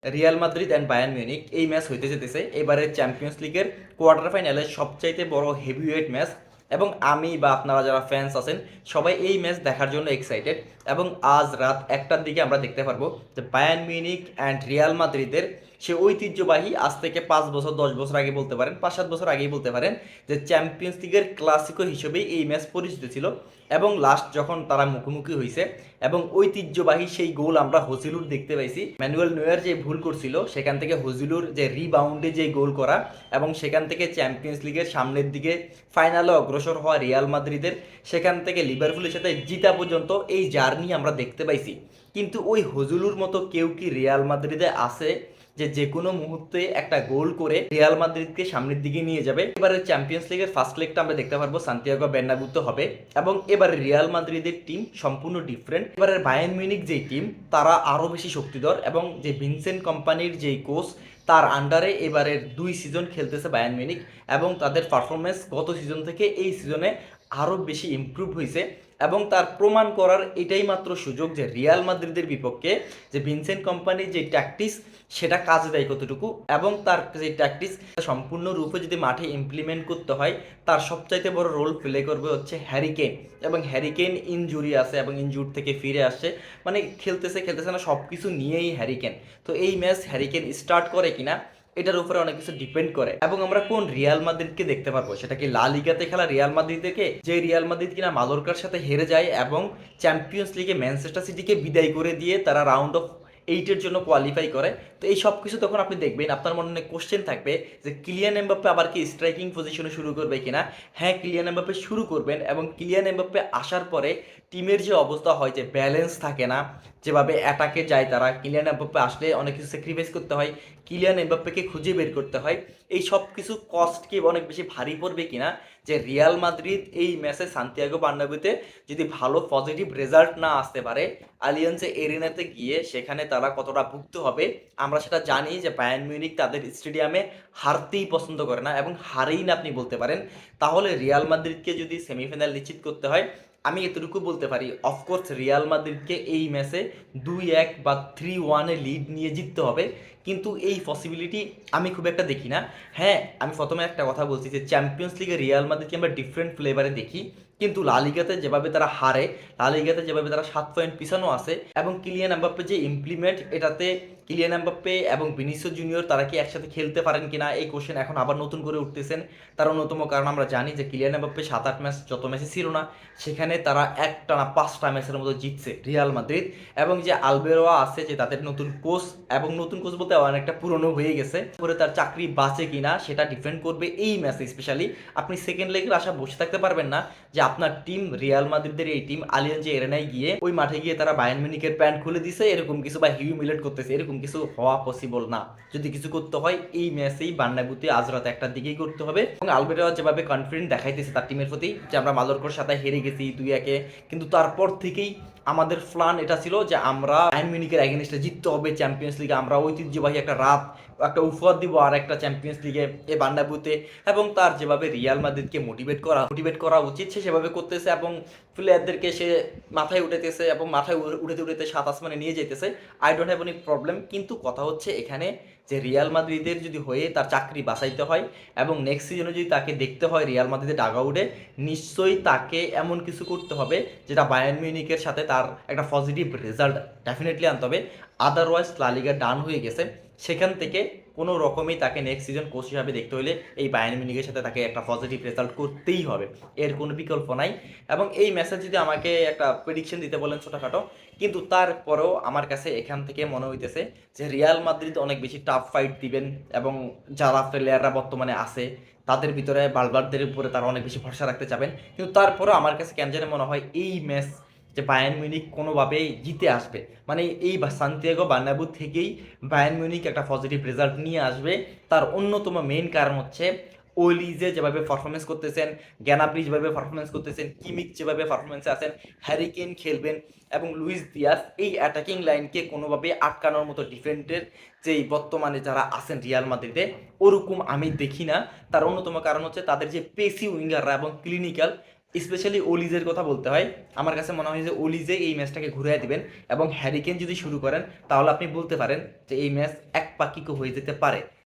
Real Madrid and Bayern Munich এই match হইতে যেতেছে এবারের চ্যাম্পিয়ন্স লিগের কোয়ার্টার ফাইনালের সবচাইতে বড় হেভিওয়েট ম্যাচ। এবং আমি বা আপনারা যারা ফ্যান্স আছেন সবাই এই ম্যাচ দেখার জন্য এক্সাইটেড। এবং আজ রাত 1টার দিকে আমরা দেখতে পারবো যে বায়ার্ন মিউনিক অ্যান্ড রিয়াল মাদ্রিদের সে ঐতিহ্যবাহী, আজ থেকে 5 বছর 10 বছর আগে বলতে পারেন, 5-7 বছর আগেই বলতে পারেন, যে চ্যাম্পিয়ন্স লিগের ক্লাসিকো হিসেবেই এই ম্যাচ পরিচিত ছিল। এবং লাস্ট যখন তারা মুখোমুখি হয়েছে এবং ঐতিহ্যবাহী সেই গোল আমরা হজিলুর দেখতে পাইছি। ম্যানুয়েল নয়ার যে ভুল করছিল সেখান থেকে হজিলুর যে রিবাউন্ডে যে গোল করা এবং সেখান থেকে চ্যাম্পিয়ন্স লিগের সামনের দিকে ফাইনালে অগ্রসর হওয়া রিয়াল মাদ্রিদের, সেখান থেকে লিভারপুলের সাথে জিতা পর্যন্ত এই জার্নি আমরা দেখতে পাইছি। কিন্তু ওই হজুলুর মতো কেউ কি রিয়াল মাদ্রিদে আছে যে যে কোনো মুহূর্তে একটা গোল করে রিয়াল মাদ্রিদকে সামনের দিকে নিয়ে যাবে? এবারে চ্যাম্পিয়ন্স লিগের ফার্স্ট লেগটা আমরা দেখতে পারবো সান্তিয়াগো বের্নাব্যুতে হবে। এবং এবারে রিয়াল মাদ্রিদের টিম সম্পূর্ণ ডিফারেন্ট। এবারে বায়ার্ন মিউনিক যেই টিম তারা আরও বেশি শক্তিধর এবং যে ভিনসেন্ট কোম্পানির যেই কোচ তার আন্ডারে এবারের 2 সিজন খেলতেছে বায়ার্ন মিউনিক এবং তাদের পারফরমেন্স গত সিজন থেকে এই সিজনে আরও বেশি ইমপ্রুভ হয়েছে। এবং তার প্রমাণ করার এটাই মাত্র সুযোগ যে রিয়াল মাদ্রিদের বিপক্ষে যে ভিনসেন্ট কোম্পানির যে ট্যাকটিক্স সেটা কাজে দেয় কতটুকু, এবং তার যে ট্যাকটিক্স সম্পূর্ণরূপে যদি মাঠে ইমপ্লিমেন্ট করতে হয় তার সবচাইতে বড় রোল প্লে করবে হচ্ছে হ্যারি কেইন। এবং হ্যারি কেইন ইনজুরি আছে এবং ইনজুর থেকে ফিরে আসছে, মানে খেলতেছে খেলতেছে না, সব কিছু নিয়েই হ্যারি কেইন। তো এই ম্যাচ হ্যারি কেইন স্টার্ট করে কিনা এটার উপরে অনেক কিছু ডিপেন্ড করে। এবং আমরা কোন রিয়াল মাদ্রিদকে দেখতে পারবো, সেটা কি লা লিগাতে খেলা রিয়াল মাদ্রিদকে, যে রিয়াল মাদ্রিদ কিনা মালোর্কার সাথে হেরে যায় এবং চ্যাম্পিয়ন্স লিগে ম্যানচেস্টার সিটিকে বিদায় করে দিয়ে তারা রাউন্ড অফ 8-এর জন্য কোয়ালিফাই করে। তো এই সব কিছু তখন আপনি দেখবেন, আপনার মনে অনেক কোশ্চেন থাকবে যে কিলিয়ান এমবাপ্পে আবার কি স্ট্রাইকিং পজিশনে শুরু করবে কিনা। হ্যাঁ, কিলিয়ান এমবাপ্পে শুরু করবেন এবং কিলিয়ান এমবাপ্পে আসার পরে টিমের যে অবস্থা হয় যে ব্যালেন্স থাকে না, যেভাবে অ্যাটাকে যায় তারা, কিলিয়ান এমবাপ্পে আসলে অনেক কিছু স্যাক্রিফাইস করতে হয়, কিলিয়ান এমবাপ্পেকে খুঁজে বের করতে হয়। এই সব কিছু কস্ট কি অনেক বেশি ভারী পড়বে কিনা, যে রিয়াল মাদ্রিদ এই ম্যাচে সান্তিয়াগো বার্নাব্যুতে যদি ভালো পজিটিভ রেজাল্ট না আসতে পারে, আলিয়ান্সে এরিনাতে গিয়ে সেখানে তারা কতটা ভুগতে হবে আমরা সেটা জানি। যে বায়ার্ন মিউনিক তাদের স্টেডিয়ামে হারতেই পছন্দ করে না এবং হারেই না আপনি বলতে পারেন। তাহলে রিয়াল মাদ্রিদকে যদি সেমিফাইনাল নিশ্চিত করতে হয়, আমি এতটুকু বলতে পারি, অফকোর্স রিয়াল মাদ্রিদকে এই ম্যাচে 2-1 বা 3-1 লিড নিয়ে জিততে হবে। কিন্তু এই পসিবিলিটি আমি খুব একটা দেখি না। হ্যাঁ, আমি প্রথমে একটা কথা বলছি যে চ্যাম্পিয়ন্স লিগে রিয়াল মাদ্রিদকে আমরা ডিফারেন্ট ফ্লেভারে দেখি, কিন্তু লা লিগাতে যেভাবে তারা হারে, লা লিগাতে যেভাবে তারা 7 পয়েন্ট পিছানো আছে, এবং কিলিয়ান এমবাপ্পে যে ইমপ্লিমেন্ট, এটাতে কিলিয়ান এমবাপ্পে এবং ভিনিসিয়াস জুনিয়র তারা কি একসাথে খেলতে পারেন কিনা এই কোশ্চেন এখন আবার নতুন করে উঠতেছেন। তার অন্যতম কারণ আমরা জানি যে কিলিয়ান এমবাপ্পে 7-8 ম্যাচ যত ম্যাচে ছিল না সেখানে তারা একটানা 5টা ম্যাচের মতো জিতছে রিয়াল মাদ্রিদ। এবং যে আলবেরোয়া আছে যে তাদের নতুন কোচ, এবং নতুন কোচ বলতে অনেকটা পুরনো হয়ে গেছে, পরে তার চাকরি বাঁচে কিনা সেটা ডিপেন্ড করবে এই ম্যাচে। স্পেশালি আপনি সেকেন্ড লেগের আশা বসে থাকতে পারবেন না যে আপনার টিম রিয়াল মাদ্রিদের এই টিম আলিয়াঞ্জে এরেনায় গিয়ে ওই মাঠে গিয়ে তারা বায়ার্ন মিউনিখের প্যান্ট খুলে দিছে এরকম কিছু, বা হিউমিলেট করতেছে এরকম কিছু হওয়া পসিবল না। যদি কিছু করতে হয় এই ম্যাচেই বার্নাব্যুতে আজ রাত 1টার দিকেই করতে হবে। এবং আলবেরোয়া যেভাবে কনফিডেন্ট দেখাইতেছে তার টিমের প্রতি যে আমরা মালোর্কার সাথে হেরে গেছি 2-1, কিন্তু তারপর থেকেই আমাদের প্ল্যান এটা ছিল যে আমরা বায়ার্ন মিউনিখের এগেনস্টে জিততে হবে চ্যাম্পিয়ন্স লিগে, আমরা ঐতিহ্যবাহী একটা রাত একটা উপহার দিব আর একটা চ্যাম্পিয়ন্স লিগে এ বার্নাব্যুতে। এবং তার যেভাবে রিয়াল মাদ্রিদকে মোটিভেট করা উচিত সে সেভাবে করতেছে এবং প্লেয়ারদেরকে সে মাথায় উঠেতেছে এবং মাথায় উঠেতে উঠেতে 7 আসমানে নিয়ে যেতেছে। I don't have any problem. কিন্তু কথা হচ্ছে এখানে যে রিয়াল মাদ্রিদের যদি হয়ে তার চাকরি বাঁচাইতে হয় এবং নেক্সট সিজনে যদি তাকে দেখতে হয় রিয়াল মাদ্রিদের ডাগআউটে, নিশ্চয়ই তাকে এমন কিছু করতে হবে যেটা বায়ার্ন মিউনিখের সাথে তার একটা পজিটিভ রেজাল্ট ডেফিনেটলি আনতে হবে। আদারওয়াইজ লা লিগা ডান হয়ে গেছে, সেখান থেকে কোনো রকমই তাকে নেক্সট সিজন কোচ হিসাবে দেখতে হলে এই বায়ার্ন মিউনিখের সাথে তাকে একটা পজিটিভ রেজাল্ট করতেই হবে, এর কোনো বিকল্প নাই। এবং এই ম্যাচে যদি আমাকে একটা প্রেডিকশন দিতে বলেন ছোটোখাটো, কিন্তু তারপরেও আমার কাছে এখান থেকে মনে হইতেছে যে রিয়াল মাদ্রিদ অনেক বেশি টাফ ফাইট দিবেন এবং যারা প্লেয়াররা বর্তমানে আছে তাদের ভিতরে বালবারদের উপরে তারা অনেক বেশি ভরসা রাখতে চাবেন। কিন্তু তারপরেও আমার কাছে কেন জানি মনে হয় এই ম্যাচ যে বায়ার্ন মিউনিক কোনোভাবেই জিতে আসবে, মানে এই সান্তিয়াগো বার্নাব্যু থেকেই বায়ার্ন মিউনিক একটা পজিটিভ রেজাল্ট নিয়ে আসবে। তার অন্যতম মেইন কারণ হচ্ছে ওলিজে যেভাবে পারফরমেন্স করতেছেন, গ্যানাব্রি যেভাবে পারফরমেন্স করতেছেন, কিমিক যেভাবে পারফরমেন্সে আছেন, হ্যারি কেইন খেলবেন এবং লুইস দিয়াস, এই অ্যাটাকিং লাইনকে কোনোভাবে আটকানোর মতো ডিফেন্ডের যেই বর্তমানে যারা আছেন রিয়াল মাদ্রিদে ওরকম আমি দেখি না। তার অন্যতম কারণ হচ্ছে তাদের যে পেসি উইঙ্গাররা এবং ক্লিনিক্যাল স্পেশালি ওলিজের কথা বলতে হয়, আমার কাছে মনে হয় যে ওলিজে এই ম্যাচটাকে ঘুরিয়ে দিবেন এবং হ্যারিকেন যদি শুরু করেন তাহলে আপনি বলতে পারেন যে এই ম্যাচ এক পাক্ষিক হয়ে যেতে পারে।